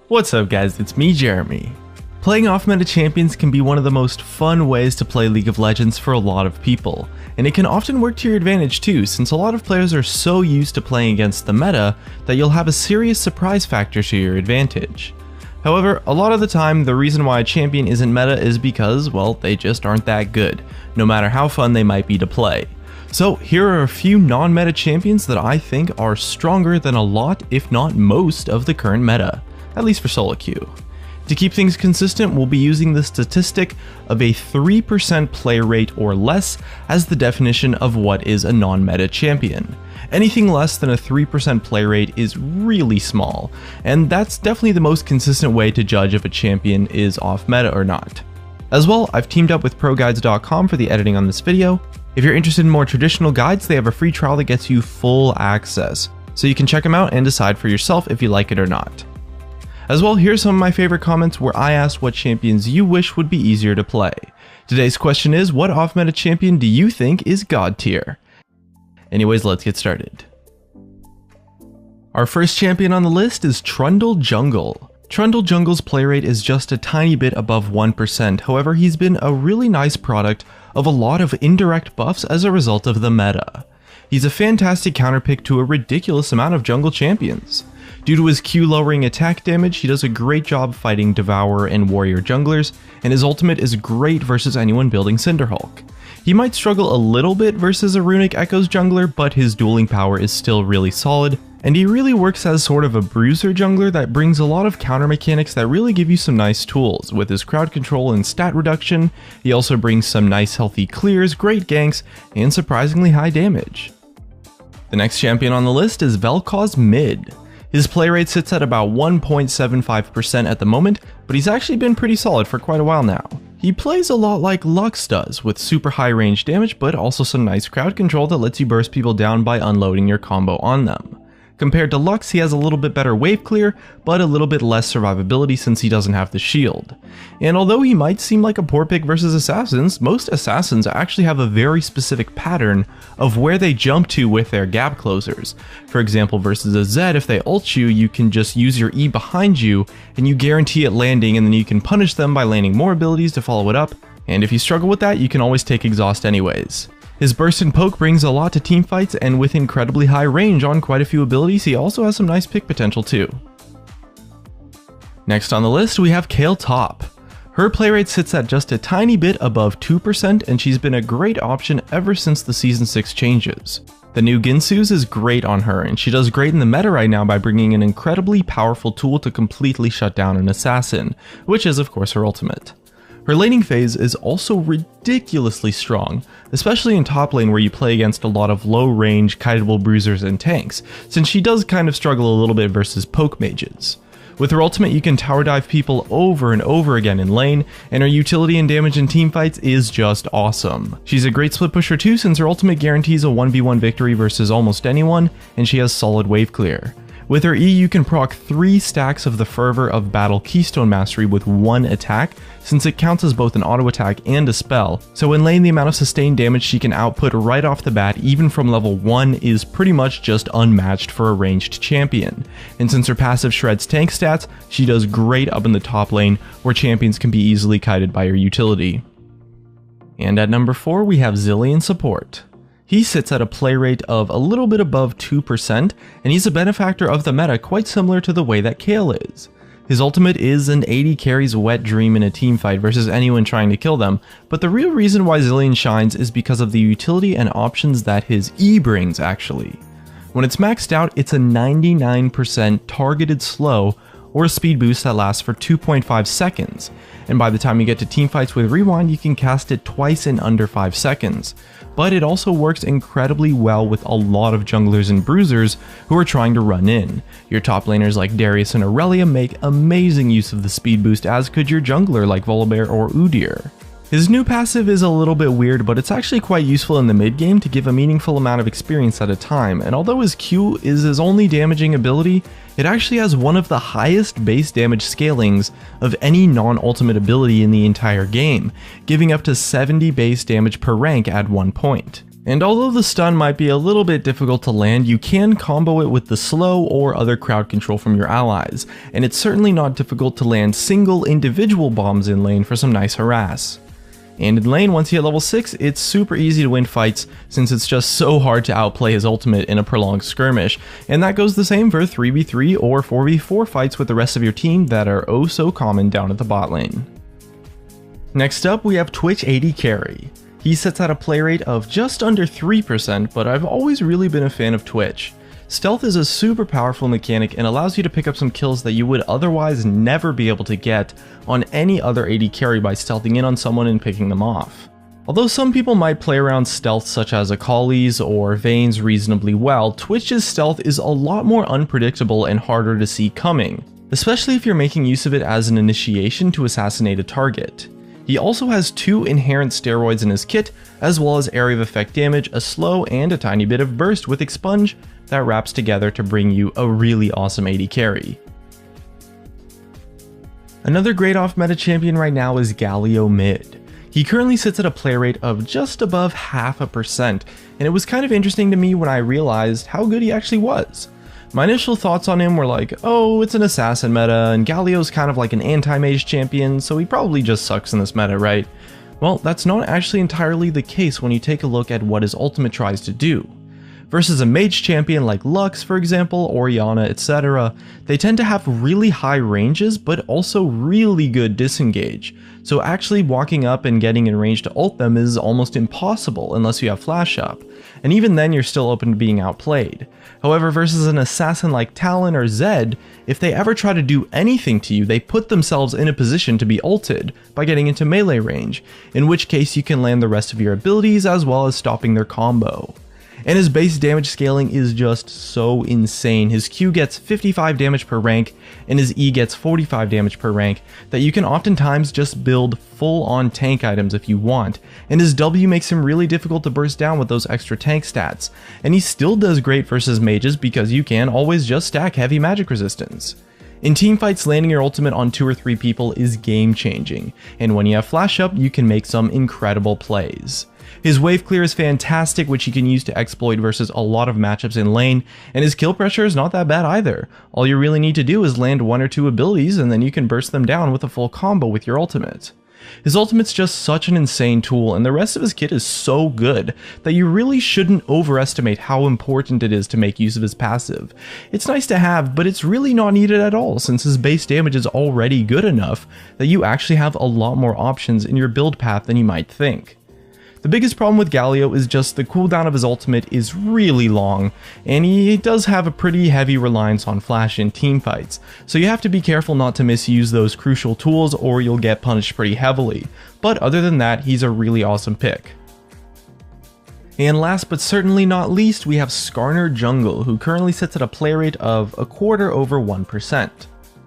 What's up guys, it's me Jeremy. Playing off-meta champions can be one of the most fun ways to play League of Legends for a lot of people, and it can often work to your advantage too, since a lot of players are so used to playing against the meta that you'll have a serious surprise factor to your advantage. However, a lot of the time, the reason why a champion isn't meta is because, well, they just aren't that good, no matter how fun they might be to play. So here are a few non-meta champions that I think are stronger than a lot, if not most, of the current meta, at least for solo queue. To keep things consistent, we'll be using the statistic of a 3% play rate or less as the definition of what is a non-meta champion. Anything less than a 3% play rate is really small, and that's definitely the most consistent way to judge if a champion is off-meta or not. As well, I've teamed up with ProGuides.com for the editing on this video. If you're interested in more traditional guides, they have a free trial that gets you full access, so you can check them out and decide for yourself if you like it or not. As well, here's some of my favorite comments where I asked what champions you wish would be easier to play. Today's question is, what off-meta champion do you think is God tier? Anyways, let's get started. Our first champion on the list is Trundle Jungle. Trundle Jungle's play rate is just a tiny bit above 1%, however he's been a really nice product of a lot of indirect buffs as a result of the meta. He's a fantastic counterpick to a ridiculous amount of jungle champions. Due to his Q lowering attack damage, he does a great job fighting Devourer and Warrior junglers, and his ultimate is great versus anyone building Cinderhulk. He might struggle a little bit versus a Runic Echoes jungler, but his dueling power is still really solid, and he really works as sort of a bruiser jungler that brings a lot of counter mechanics that really give you some nice tools. With his crowd control and stat reduction, he also brings some nice healthy clears, great ganks, and surprisingly high damage. The next champion on the list is Vel'Koz Mid. His play rate sits at about 1.75% at the moment, but he's actually been pretty solid for quite a while now. He plays a lot like Lux does, with super high range damage, but also some nice crowd control that lets you burst people down by unloading your combo on them. Compared to Lux, he has a little bit better wave clear, but a little bit less survivability since he doesn't have the shield. And although he might seem like a poor pick versus assassins, most assassins actually have a very specific pattern of where they jump to with their gap closers. For example, versus a Zed, if they ult you, you can just use your E behind you, and you guarantee it landing, and then you can punish them by landing more abilities to follow it up, and if you struggle with that, you can always take exhaust anyways. His burst and poke brings a lot to teamfights, and with incredibly high range on quite a few abilities, he also has some nice pick potential too. Next on the list, we have Kayle Top. Her play rate sits at just a tiny bit above 2%, and she's been a great option ever since the Season 6 changes. The new Ginsu's is great on her, and she does great in the meta right now by bringing an incredibly powerful tool to completely shut down an assassin, which is of course her ultimate. Her laning phase is also ridiculously strong, especially in top lane where you play against a lot of low-range, kiteable bruisers and tanks, since she does kind of struggle a little bit versus poke mages. With her ultimate, you can tower dive people over and over again in lane, and her utility and damage in teamfights is just awesome. She's a great split pusher too, since her ultimate guarantees a 1v1 victory versus almost anyone, and she has solid wave clear. With her E, you can proc 3 stacks of the Fervor of Battle Keystone Mastery with 1 attack, since it counts as both an auto attack and a spell, so in lane the amount of sustained damage she can output right off the bat even from level 1 is pretty much just unmatched for a ranged champion. And since her passive shreds tank stats, she does great up in the top lane where champions can be easily kited by her utility. And at number 4 we have Zilean Support. He sits at a play rate of a little bit above 2%, and he's a benefactor of the meta quite similar to the way that Kayle is. His ultimate is an 80 carries wet dream in a teamfight versus anyone trying to kill them, but the real reason why Zilean shines is because of the utility and options that his E brings actually. When it's maxed out, it's a 99% targeted slow, or a speed boost that lasts for 2.5 seconds, and by the time you get to teamfights with Rewind, you can cast it twice in under 5 seconds. But it also works incredibly well with a lot of junglers and bruisers who are trying to run in. Your top laners like Darius and Aurelia make amazing use of the speed boost, as could your jungler like Volibear or Udyr. His new passive is a little bit weird, but it's actually quite useful in the mid game to give a meaningful amount of experience at a time, and although his Q is his only damaging ability, it actually has one of the highest base damage scalings of any non-ultimate ability in the entire game, giving up to 70 base damage per rank at one point. And although the stun might be a little bit difficult to land, you can combo it with the slow or other crowd control from your allies, and it's certainly not difficult to land single individual bombs in lane for some nice harass. And in lane, once you hit level 6, it's super easy to win fights since it's just so hard to outplay his ultimate in a prolonged skirmish, and that goes the same for 3v3 or 4v4 fights with the rest of your team that are oh so common down at the bot lane. Next up, we have Twitch AD Carry. He sits at a play rate of just under 3%, but I've always really been a fan of Twitch. Stealth is a super powerful mechanic and allows you to pick up some kills that you would otherwise never be able to get on any other AD carry by stealthing in on someone and picking them off. Although some people might play around stealth such as Akali's or Vayne's reasonably well, Twitch's stealth is a lot more unpredictable and harder to see coming, especially if you're making use of it as an initiation to assassinate a target. He also has 2 inherent steroids in his kit, as well as area of effect damage, a slow, and a tiny bit of burst with Expunge that wraps together to bring you a really awesome AD carry. Another great off-meta champion right now is Galio mid. He currently sits at a play rate of just above 0.5%, and it was kind of interesting to me when I realized how good he actually was. My initial thoughts on him were like, oh, it's an assassin meta, and Galio's kind of like an anti-mage champion, so he probably just sucks in this meta, right? Well, that's not actually entirely the case when you take a look at what his ultimate tries to do. Versus a mage champion like Lux, for example, Orianna, etc., they tend to have really high ranges, but also really good disengage. So actually walking up and getting in range to ult them is almost impossible unless you have flash up, and even then you're still open to being outplayed. However, versus an assassin like Talon or Zed, if they ever try to do anything to you, they put themselves in a position to be ulted by getting into melee range, in which case you can land the rest of your abilities as well as stopping their combo. And his base damage scaling is just so insane. His Q gets 55 damage per rank, and his E gets 45 damage per rank, that you can oftentimes just build full-on tank items if you want, and his W makes him really difficult to burst down with those extra tank stats, and he still does great versus mages because you can always just stack heavy magic resistance. In teamfights, landing your ultimate on 2 or 3 people is game changing, and when you have flash up, you can make some incredible plays. His wave clear is fantastic, which he can use to exploit versus a lot of matchups in lane, and his kill pressure is not that bad either. All you really need to do is land 1 or 2 abilities and then you can burst them down with a full combo with your ultimate. His ultimate's just such an insane tool, and the rest of his kit is so good that you really shouldn't overestimate how important it is to make use of his passive. It's nice to have, but it's really not needed at all since his base damage is already good enough that you actually have a lot more options in your build path than you might think. The biggest problem with Galio is just the cooldown of his ultimate is really long, and he does have a pretty heavy reliance on flash in teamfights, so you have to be careful not to misuse those crucial tools or you'll get punished pretty heavily, but other than that, he's a really awesome pick. And last but certainly not least, we have Skarner Jungle, who currently sits at a play rate of a quarter over 1%.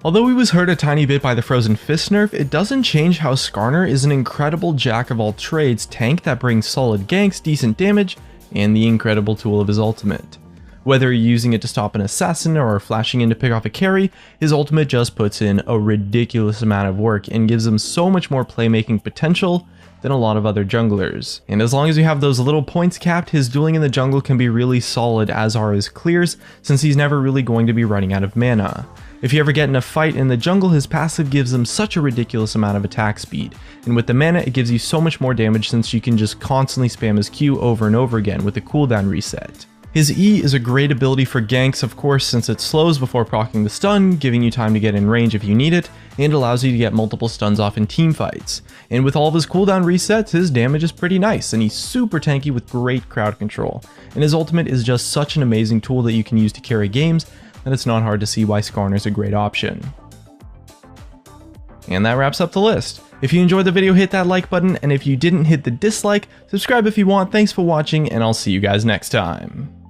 Although he was hurt a tiny bit by the Frozen Fist nerf, it doesn't change how Skarner is an incredible jack-of-all-trades tank that brings solid ganks, decent damage, and the incredible tool of his ultimate. Whether you're using it to stop an assassin or flashing in to pick off a carry, his ultimate just puts in a ridiculous amount of work and gives him so much more playmaking potential than a lot of other junglers. And as long as you have those little points capped, his dueling in the jungle can be really solid, as are his clears, since he's never really going to be running out of mana. If you ever get in a fight in the jungle, his passive gives him such a ridiculous amount of attack speed, and with the mana it gives you so much more damage since you can just constantly spam his Q over and over again with a cooldown reset. His E is a great ability for ganks, of course, since it slows before proccing the stun, giving you time to get in range if you need it, and allows you to get multiple stuns off in teamfights. And with all of his cooldown resets, his damage is pretty nice, and he's super tanky with great crowd control. And his ultimate is just such an amazing tool that you can use to carry games, that it's not hard to see why Skarner's a great option. And that wraps up the list. If you enjoyed the video, hit that like button, and if you didn't hit the dislike, subscribe if you want. Thanks for watching, and I'll see you guys next time.